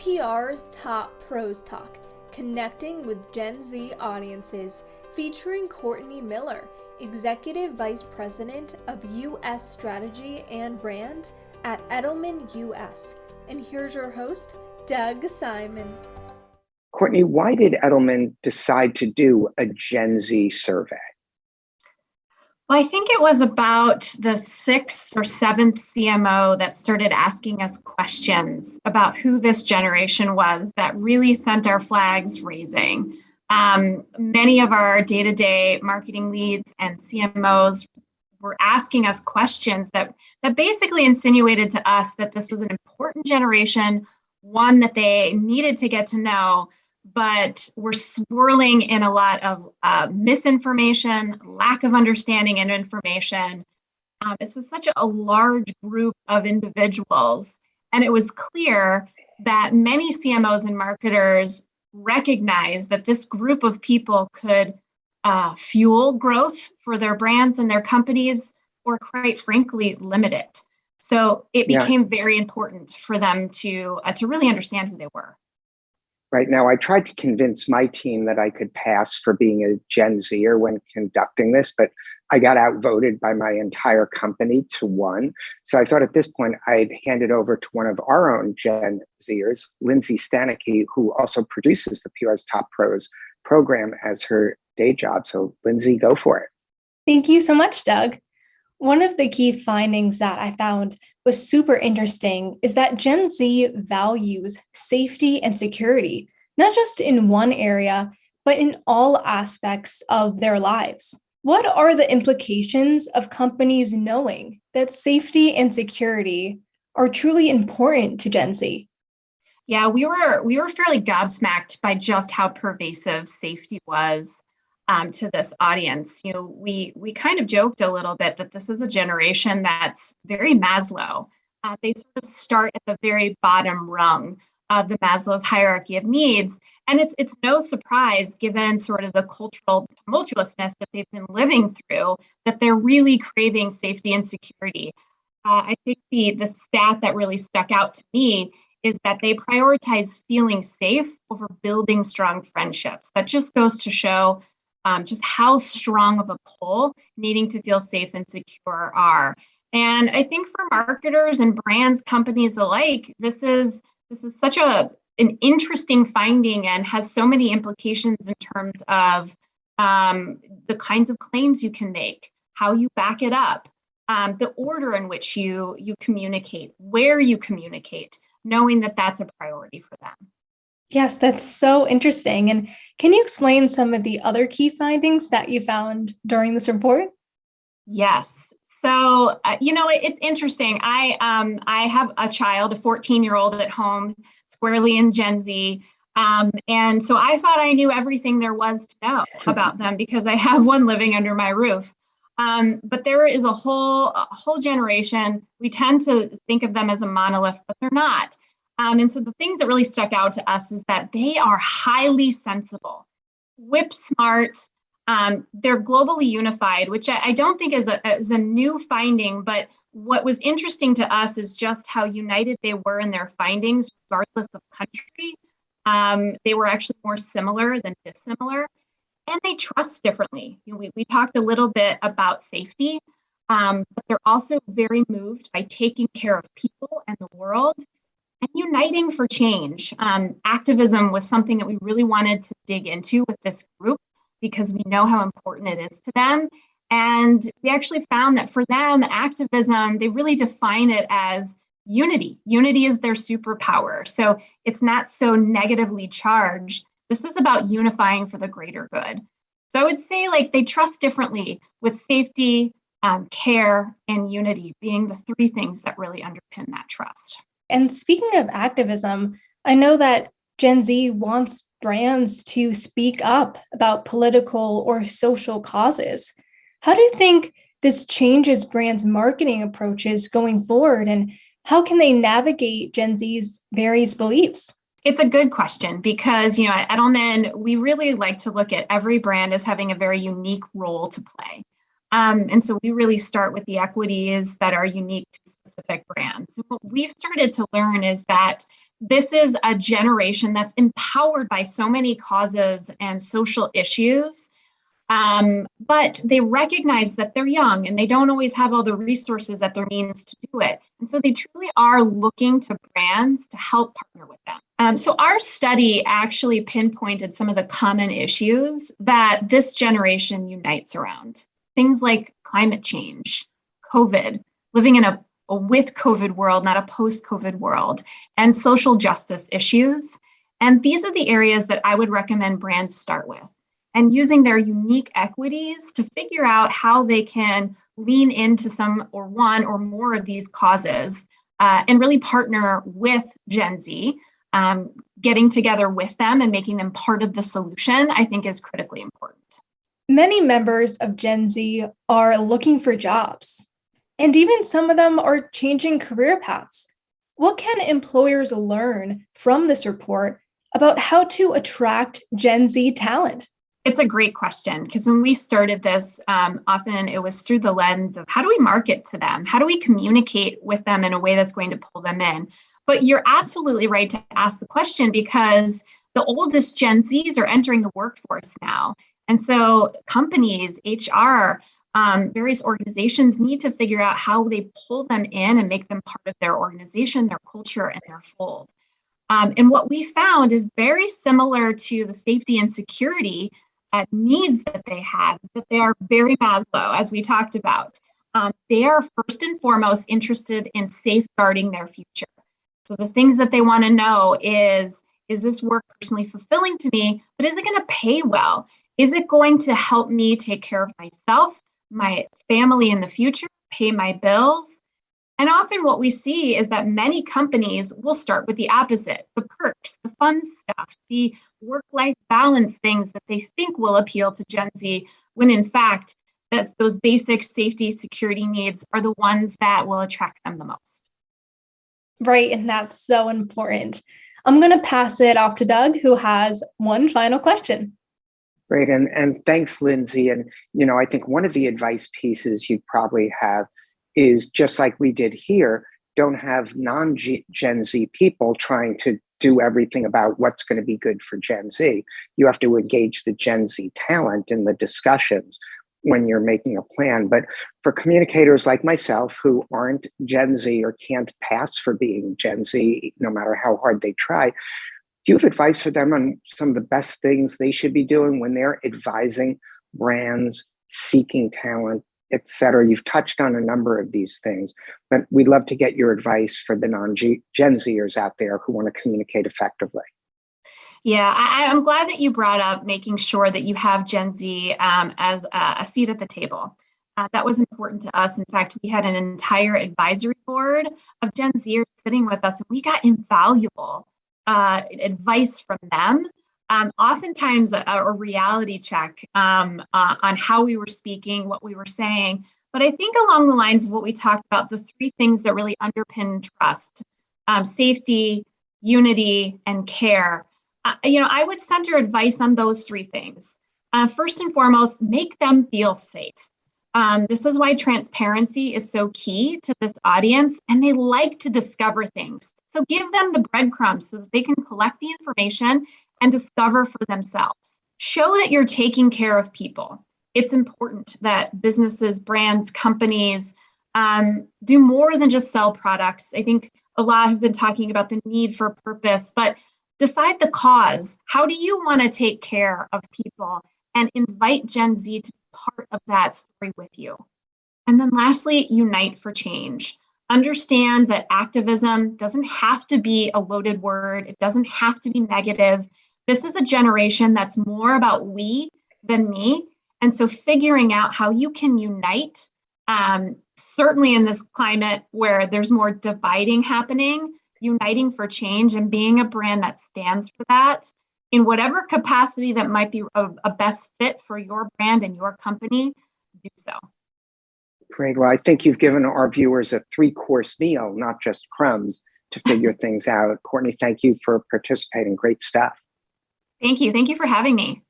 NPR's Top Pros Talk, connecting with Gen Z audiences, featuring Courtney Miller, Executive Vice President of U.S. Strategy and Brand at Edelman U.S. And here's your host, Doug Simon. Courtney, why did Edelman decide to do a Gen Z survey? Well, I think it was about the sixth or seventh CMO that started asking us questions about who this generation was that really sent our flags raising. Many of our day-to-day marketing leads and CMOs were asking us questions that basically insinuated to us that this was an important generation, one that they needed to get to know, but we're swirling in a lot of misinformation, lack of understanding and information. This is such a large group of individuals. And it was clear that many CMOs and marketers recognized that this group of people could fuel growth for their brands and their companies, or quite frankly, limit it. So it became very important for them to really understand who they were. Right now, I tried to convince my team that I could pass for being a Gen Zer when conducting this, but I got outvoted by my entire company to one. So I thought at this point, I'd hand it over to one of our own Gen Zers, Lindsay Stanicky, who also produces the PR's Top Pros program as her day job. So Lindsay, go for it. Thank you so much, Doug. One of the key findings that I found was super interesting is that Gen Z values safety and security, not just in one area, but in all aspects of their lives. What are the implications of companies knowing that safety and security are truly important to Gen Z? Yeah, we were fairly gobsmacked by just how pervasive safety was to this audience. You know, we kind of joked a little bit that this is a generation that's very Maslow. They sort of start at the very bottom rung of the Maslow's hierarchy of needs. And it's no surprise, given sort of the cultural tumultuousness that they've been living through, that they're really craving safety and security. I think the stat that really stuck out to me is that they prioritize feeling safe over building strong friendships. That just goes to show just how strong of a pull needing to feel safe and secure are. And I think for marketers and brands, companies alike, this is such an interesting finding and has so many implications in terms of the kinds of claims you can make, how you back it up, the order in which you communicate, where you communicate, knowing that that's a priority for them. Yes, that's so interesting. And can you explain some of the other key findings that you found during this report? Yes. So, it's interesting. I have a child, a 14-year-old at home, squarely in Gen Z. And so I thought I knew everything there was to know about them because I have one living under my roof. But there is a whole generation. We tend to think of them as a monolith, but they're not. And so the things that really stuck out to us is that they are highly sensible, whip smart. They're globally unified, which I don't think is a new finding. But what was interesting to us is just how united they were in their findings, regardless of country. They were actually more similar than dissimilar, and they trust differently. We talked a little bit about safety, but they're also very moved by taking care of people and the world. And uniting for change. Activism was something that we really wanted to dig into with this group because we know how important it is to them. And we actually found that for them, activism, they really define it as unity. Unity is their superpower. So it's not so negatively charged. This is about unifying for the greater good. So I would say they trust differently, with safety, care, and unity being the three things that really underpin that trust. And speaking of activism, I know that Gen Z wants brands to speak up about political or social causes. How do you think this changes brands' marketing approaches going forward, and how can they navigate Gen Z's various beliefs? It's a good question because, at Edelman, we really like to look at every brand as having a very unique role to play. And so we really start with the equities that are unique to specific brands. And what we've started to learn is that this is a generation that's empowered by so many causes and social issues. But they recognize that they're young and they don't always have all the resources at their means to do it. And so they truly are looking to brands to help partner with them. So our study actually pinpointed some of the common issues that this generation unites around. Things like climate change, COVID, living in a with COVID world, not a post-COVID world, and social justice issues. And these are the areas that I would recommend brands start with, and using their unique equities to figure out how they can lean into some or one or more of these causes and really partner with Gen Z. Getting together with them and making them part of the solution, I think, is critically important. Many members of Gen Z are looking for jobs, and even some of them are changing career paths. What can employers learn from this report about how to attract Gen Z talent? It's a great question, because when we started this, often it was through the lens of how do we market to them? How do we communicate with them in a way that's going to pull them in? But you're absolutely right to ask the question, because the oldest Gen Zs are entering the workforce now. And so companies, HR, various organizations need to figure out how they pull them in and make them part of their organization, their culture, and their fold. And what we found is very similar to the safety and security needs that they have, that they are very Maslow, as we talked about. They are first and foremost interested in safeguarding their future. So the things that they want to know is this work personally fulfilling to me, but is it going to pay well? Is it going to help me take care of myself, my family in the future, pay my bills? And often what we see is that many companies will start with the opposite, the perks, the fun stuff, the work-life balance things that they think will appeal to Gen Z, when in fact, those basic safety, security needs are the ones that will attract them the most. Right, and that's so important. I'm going to pass it off to Doug, who has one final question. Great, and thanks, Lindsay. And, I think one of the advice pieces you'd probably have is, just like we did here, don't have non-Gen Z people trying to do everything about what's going to be good for Gen Z. You have to engage the Gen Z talent in the discussions when you're making a plan. But for communicators like myself who aren't Gen Z or can't pass for being Gen Z, no matter how hard they try, do you have advice for them on some of the best things they should be doing when they're advising brands, seeking talent, et cetera? You've touched on a number of these things, but we'd love to get your advice for the non-Gen Zers out there who want to communicate effectively. Yeah, I'm glad that you brought up making sure that you have Gen Z as a seat at the table. That was important to us. In fact, we had an entire advisory board of Gen Zers sitting with us, and we got invaluable advice from them. Oftentimes a reality check on how we were speaking, what we were saying. But I think along the lines of what we talked about, the three things that really underpin trust, safety, unity, and care. I would center advice on those three things. First and foremost, make them feel safe. This is why transparency is so key to this audience, and they like to discover things. So give them the breadcrumbs so that they can collect the information and discover for themselves. Show that you're taking care of people. It's important that businesses, brands, companies do more than just sell products. I think a lot have been talking about the need for purpose, but decide the cause. How do you want to take care of people? And invite Gen Z to be part of that story with you. And then lastly, unite for change. Understand that activism doesn't have to be a loaded word. It doesn't have to be negative. This is a generation that's more about we than me. And so figuring out how you can unite, certainly in this climate where there's more dividing happening, uniting for change and being a brand that stands for that in whatever capacity that might be a best fit for your brand and your company, do so. Great. Well, I think you've given our viewers a 3-course meal, not just crumbs, to figure things out. Courtney, thank you for participating. Great stuff. Thank you. Thank you for having me.